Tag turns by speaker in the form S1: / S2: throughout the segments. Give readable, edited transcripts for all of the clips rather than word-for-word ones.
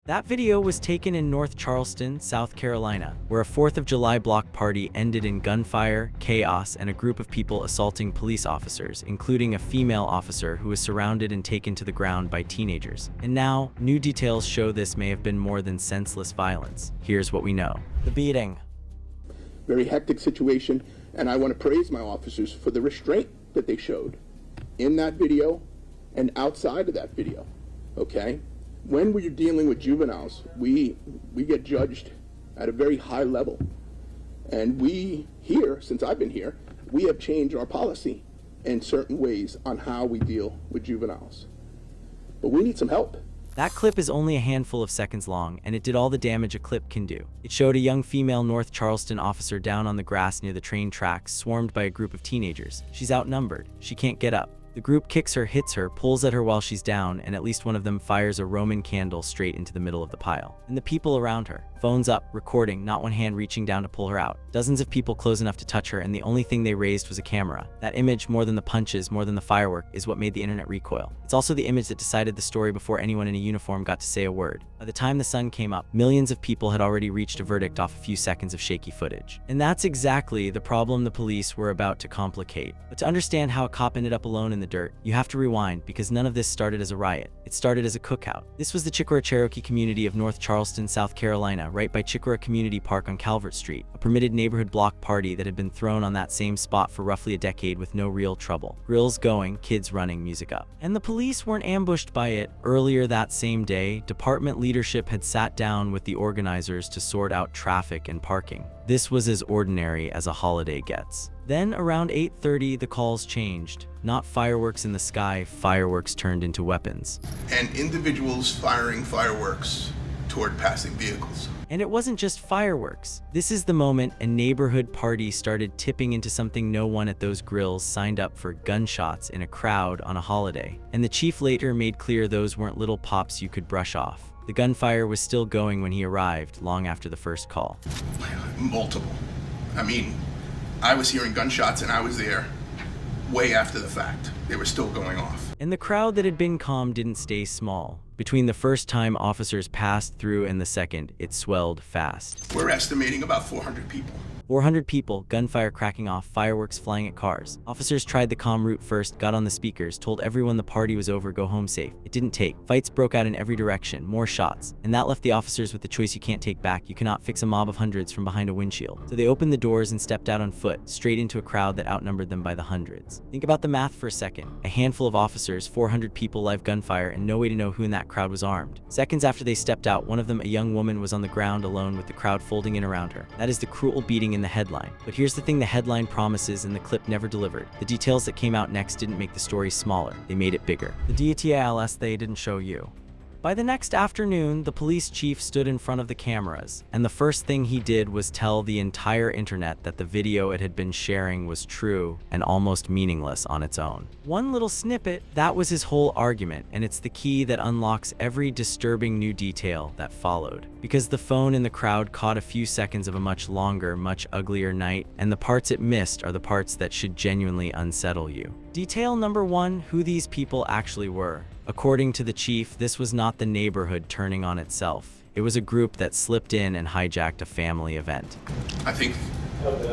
S1: That video was taken in North Charleston, South Carolina, where a 4th of July block party ended in gunfire, chaos, and a group of people assaulting police officers, including a female officer who was surrounded and taken to the ground by teenagers. And now, new details show this may have been more than senseless violence. Here's what we know. The beating.
S2: Very hectic situation, and I want to praise my officers for the restraint that they showed in that video and outside of that video, okay? When we're dealing with juveniles, we get judged at a very high level. And we here, since I've been here, we have changed our policy in certain ways on how we deal with juveniles. But we need some help.
S1: That clip is only a handful of seconds long, and it did all the damage a clip can do. It showed a young female North Charleston officer down on the grass near the train tracks, swarmed by a group of teenagers. She's outnumbered. She can't get up. The group kicks her, hits her, pulls at her while she's down, and at least one of them fires a Roman candle straight into the middle of the pile. And the people around her, phones up, recording, not one hand reaching down to pull her out. Dozens of people close enough to touch her, and the only thing they raised was a camera. That image, more than the punches, more than the firework, is what made the internet recoil. It's also the image that decided the story before anyone in a uniform got to say a word. By the time the sun came up, millions of people had already reached a verdict off a few seconds of shaky footage. And that's exactly the problem the police were about to complicate. But to understand how a cop ended up alone in the dirt, you have to rewind, because none of this started as a riot. It started as a cookout. This was the Chicora Cherokee community of North Charleston, South Carolina, right by Chicora Community Park on Calvert Street, a permitted neighborhood block party that had been thrown on that same spot for roughly a decade with no real trouble. Grills going, kids running, music up. And the police weren't ambushed by it. Earlier that same day, department leadership had sat down with the organizers to sort out traffic and parking. This was as ordinary as a holiday gets. Then, around 8:30, the calls changed. Not fireworks in the sky, fireworks turned into weapons.
S3: And individuals firing fireworks toward passing vehicles.
S1: And it wasn't just fireworks. This is the moment a neighborhood party started tipping into something. No one at those grills signed up for gunshots in a crowd on a holiday. And the chief later made clear those weren't little pops you could brush off. The gunfire was still going when he arrived, long after the first call.
S3: Multiple. I mean, I was hearing gunshots and I was there way after the fact. They were still going off.
S1: And the crowd that had been calm didn't stay small. Between the first time officers passed through and the second, it swelled fast.
S3: We're estimating about 400 people.
S1: 400 people, gunfire cracking off, fireworks flying at cars. Officers tried the calm route first, got on the speakers, told everyone the party was over, go home safe. It didn't take. Fights broke out in every direction, more shots. And that left the officers with the choice you can't take back. You cannot fix a mob of hundreds from behind a windshield. So they opened the doors and stepped out on foot, straight into a crowd that outnumbered them by the hundreds. Think about the math for a second. A handful of officers, 400 people, live gunfire, and no way to know who in that crowd was armed. Seconds after they stepped out, one of them, a young woman, was on the ground alone with the crowd folding in around her. That is the cruel beating in the headline. But here's the thing the headline promises and the clip never delivered. The details that came out next didn't make the story smaller, they made it bigger. The details they didn't show you. By the next afternoon, the police chief stood in front of the cameras, and the first thing he did was tell the entire internet that the video it had been sharing was true and almost meaningless on its own. One little snippet, that was his whole argument, and it's the key that unlocks every disturbing new detail that followed. Because the phone in the crowd caught a few seconds of a much longer, much uglier night, and the parts it missed are the parts that should genuinely unsettle you. Detail number one, who these people actually were. According to the chief, this was not the neighborhood turning on itself. It was a group that slipped in and hijacked a family event.
S3: I think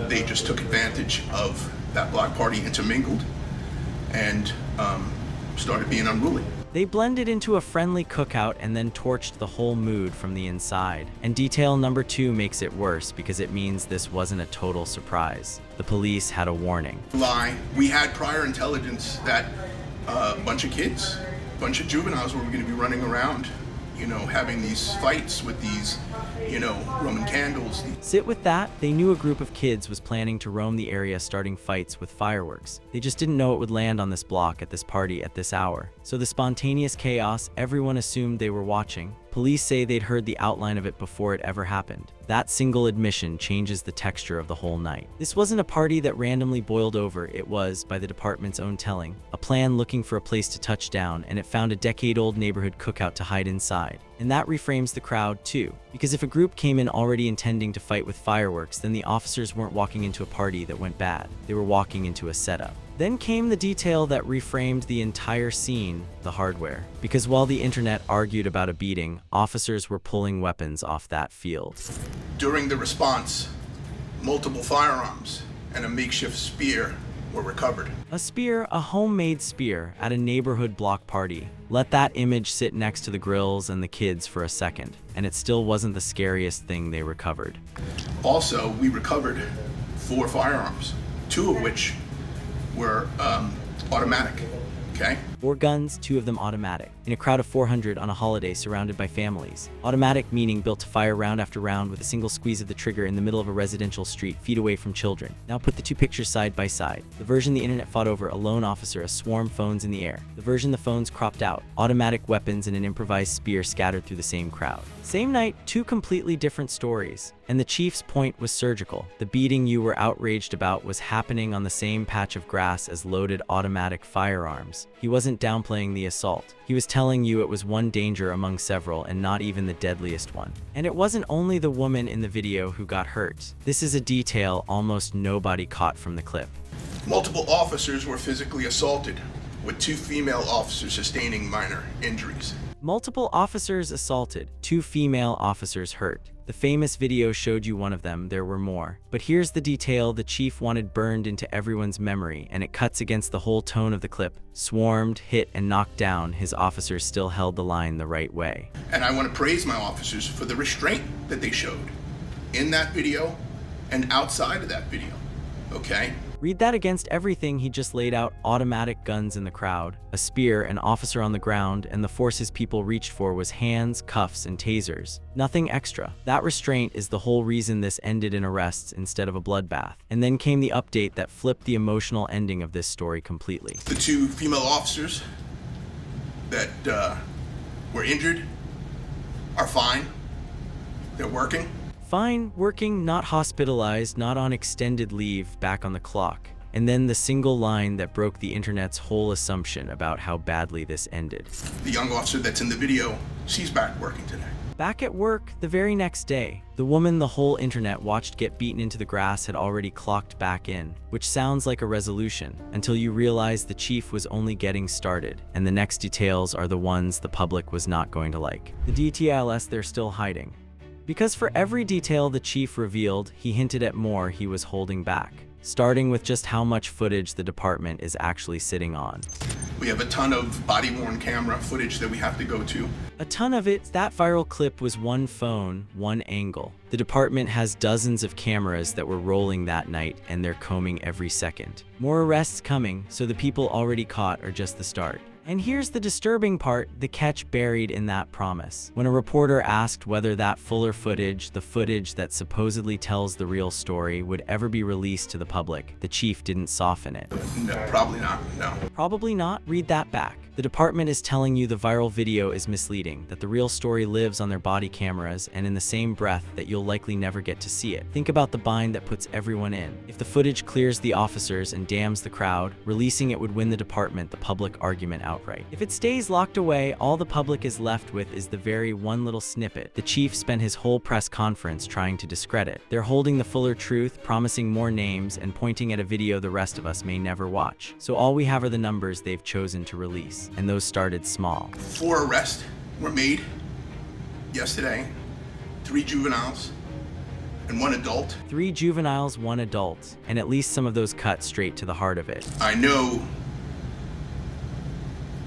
S3: they just took advantage of that block party, intermingled, and started being unruly.
S1: They blended into a friendly cookout and then torched the whole mood from the inside. And detail number two makes it worse because it means this wasn't a total surprise. The police had a warning.
S3: Lie. We had prior intelligence that a bunch of kids, a bunch of juveniles were going to be running around, having these fights with these, Roman candles.
S1: Sit with that, they knew a group of kids was planning to roam the area starting fights with fireworks. They just didn't know it would land on this block at this party at this hour. So the spontaneous chaos, everyone assumed they were watching. Police say they'd heard the outline of it before it ever happened. That single admission changes the texture of the whole night. This wasn't a party that randomly boiled over. It was, by the department's own telling, a plan looking for a place to touch down, and it found a decade-old neighborhood cookout to hide inside. And that reframes the crowd too. Because if a group came in already intending to fight with fireworks, then the officers weren't walking into a party that went bad. They were walking into a setup. Then came the detail that reframed the entire scene, the hardware. Because while the internet argued about a beating, officers were pulling weapons off that field.
S3: During the response, multiple firearms and a makeshift spear were recovered.
S1: A spear, a homemade spear, at a neighborhood block party. Let that image sit next to the grills and the kids for a second, and it still wasn't the scariest thing they recovered.
S3: Also, we recovered 4 firearms, 2 of which were automatic, okay?
S1: 4 guns, 2 of them automatic. In a crowd of 400 on a holiday surrounded by families. Automatic meaning built to fire round after round with a single squeeze of the trigger in the middle of a residential street, feet away from children. Now put the 2 pictures side by side. The version the internet fought over, a lone officer, a swarm phones in the air. The version the phones cropped out, automatic weapons and an improvised spear scattered through the same crowd. Same night, 2 completely different stories. And the chief's point was surgical. The beating you were outraged about was happening on the same patch of grass as loaded automatic firearms. He wasn't downplaying the assault. He was telling you it was one danger among several and not even the deadliest one. And it wasn't only the woman in the video who got hurt. This is a detail almost nobody caught from the clip.
S3: Multiple officers were physically assaulted, with 2 female officers sustaining minor injuries.
S1: Multiple officers assaulted, 2 female officers hurt. The famous video showed you one of them, there were more. But here's the detail the chief wanted burned into everyone's memory, and it cuts against the whole tone of the clip. Swarmed, hit, and knocked down, his officers still held the line the right way.
S3: And I want to praise my officers for the restraint that they showed in that video and outside of that video, okay?
S1: Read that against everything he just laid out: automatic guns in the crowd, a spear, an officer on the ground, and the force his people reached for was hands, cuffs, and tasers. Nothing extra. That restraint is the whole reason this ended in arrests instead of a bloodbath. And then came the update that flipped the emotional ending of this story completely.
S3: The 2 female officers that were injured are fine. They're working.
S1: Fine, working, not hospitalized, not on extended leave, back on the clock. And then the single line that broke the internet's whole assumption about how badly this ended.
S3: The young officer that's in the video, she's back working today.
S1: Back at work the very next day. The woman the whole internet watched get beaten into the grass had already clocked back in, which sounds like a resolution, until you realize the chief was only getting started, and the next details are the ones the public was not going to like. The details they're still hiding. Because for every detail the chief revealed, he hinted at more he was holding back, starting with just how much footage the department is actually sitting on.
S3: We have a ton of body-worn camera footage that we have to go to.
S1: A ton of it. That viral clip was one phone, one angle. The department has dozens of cameras that were rolling that night, and they're combing every second. More arrests coming, so the people already caught are just the start. And here's the disturbing part, the catch buried in that promise. When a reporter asked whether that fuller footage, the footage that supposedly tells the real story, would ever be released to the public, the chief didn't soften it.
S3: No, probably not, no.
S1: Probably not? Read that back. The department is telling you the viral video is misleading, that the real story lives on their body cameras, and in the same breath that you'll likely never get to see it. Think about the bind that puts everyone in. If the footage clears the officers and damns the crowd, releasing it would win the department the public argument outright. If it stays locked away, all the public is left with is the very one little snippet the chief spent his whole press conference trying to discredit. They're holding the fuller truth, promising more names, and pointing at a video the rest of us may never watch. So all we have are the numbers they've chosen to release. And those started small.
S3: 4 arrests were made yesterday, 3 juveniles and 1 adult.
S1: 3 juveniles, 1 adult, and at least some of those cut straight to the heart of it.
S3: I know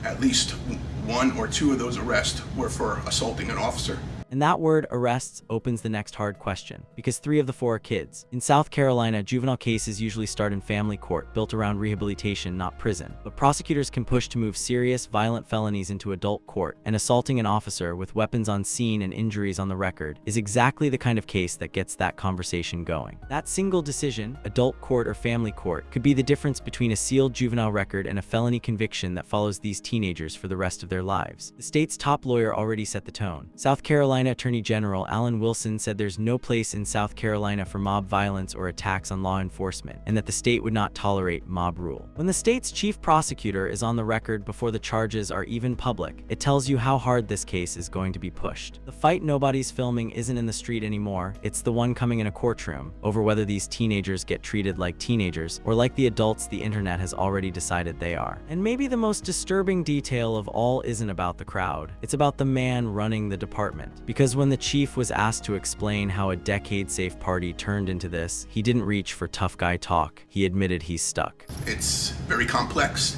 S3: at least 1 or 2 of those arrests were for assaulting an officer.
S1: And that word, arrests, opens the next hard question, because 3 of the 4 are kids. In South Carolina, juvenile cases usually start in family court, built around rehabilitation, not prison. But prosecutors can push to move serious, violent felonies into adult court, and assaulting an officer with weapons on scene and injuries on the record is exactly the kind of case that gets that conversation going. That single decision, adult court or family court, could be the difference between a sealed juvenile record and a felony conviction that follows these teenagers for the rest of their lives. The state's top lawyer already set the tone. South Carolina Carolina Attorney General Alan Wilson said there's no place in South Carolina for mob violence or attacks on law enforcement, and that the state would not tolerate mob rule. When the state's chief prosecutor is on the record before the charges are even public, it tells you how hard this case is going to be pushed. The fight nobody's filming isn't in the street anymore, it's the one coming in a courtroom, over whether these teenagers get treated like teenagers or like the adults the internet has already decided they are. And maybe the most disturbing detail of all isn't about the crowd, it's about the man running the department. Because when the chief was asked to explain how a decade-safe party turned into this, he didn't reach for tough guy talk. He admitted he's stuck.
S3: It's very complex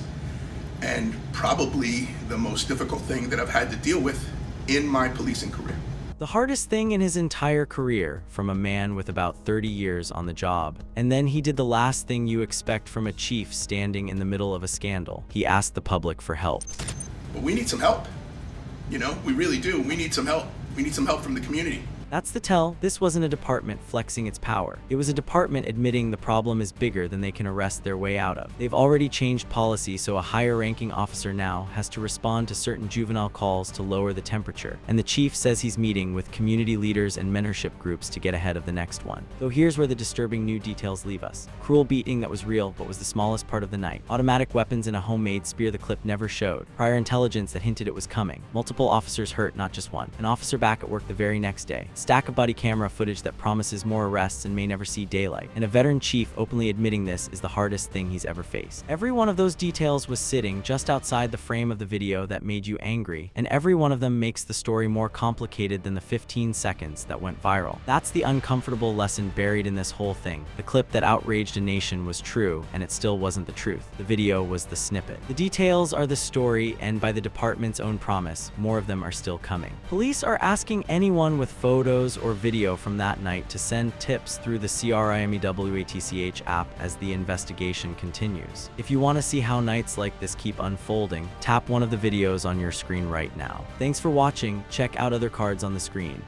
S3: and probably the most difficult thing that I've had to deal with in my policing career.
S1: The hardest thing in his entire career, from a man with about 30 years on the job. And then he did the last thing you expect from a chief standing in the middle of a scandal. He asked the public for help.
S3: But we need some help. You know, we really do. We need some help. We need some help from the community.
S1: That's the tell. This wasn't a department flexing its power. It was a department admitting the problem is bigger than they can arrest their way out of. They've already changed policy, so a higher-ranking officer now has to respond to certain juvenile calls to lower the temperature. And the chief says he's meeting with community leaders and mentorship groups to get ahead of the next one. Though here's where the disturbing new details leave us. Cruel beating that was real but was the smallest part of the night. Automatic weapons and a homemade spear the clip never showed. Prior intelligence that hinted it was coming. Multiple officers hurt, not just one. An officer back at work the very next day. Stack of body camera footage that promises more arrests and may never see daylight. And a veteran chief openly admitting this is the hardest thing he's ever faced. Every one of those details was sitting just outside the frame of the video that made you angry, and every one of them makes the story more complicated than the 15 seconds that went viral. That's the uncomfortable lesson buried in this whole thing. The clip that outraged a nation was true, and it still wasn't the truth. The video was the snippet. The details are the story, and by the department's own promise, more of them are still coming. Police are asking anyone with photos or video from that night to send tips through the CRIMEWATCH app as the investigation continues. If you want to see how nights like this keep unfolding, tap one of the videos on your screen right now. Thanks for watching. Check out other cards on the screen.